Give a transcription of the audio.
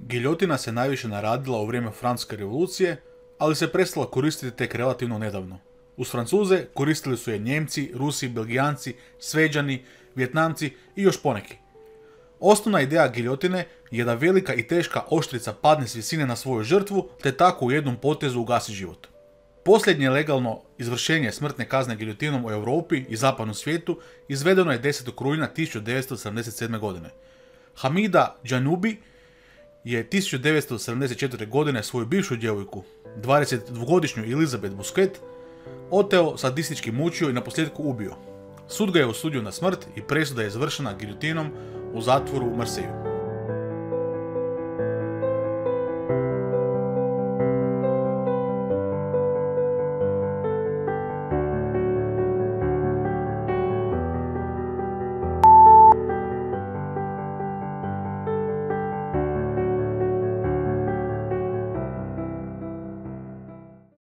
Giljotina se najviše naradila u vrijeme Francuske revolucije, ali se prestala koristiti tek relativno nedavno. Uz Francuze koristili su je Njemci, Rusi, Belgijanci, Šveđani, Vjetnamci i još poneki. Osnovna ideja giljotine je da velika i teška oštrica padne s visine na svoju žrtvu, te tako u jednom potezu ugasi život. Posljednje legalno izvršenje smrtne kazne giljotinom u Europi i zapadnom svijetu izvedeno je 10. rujna 1977. godine. Hamida Džanubi je 1974. godine svoju bivšu djevojku, 22-godišnju Elizabeth Busquet, oteo, sadistički mučio i naposljetku ubio. Sud ga je osudio na smrt i presuda je izvršena giljotinom u zatvoru u Marseju.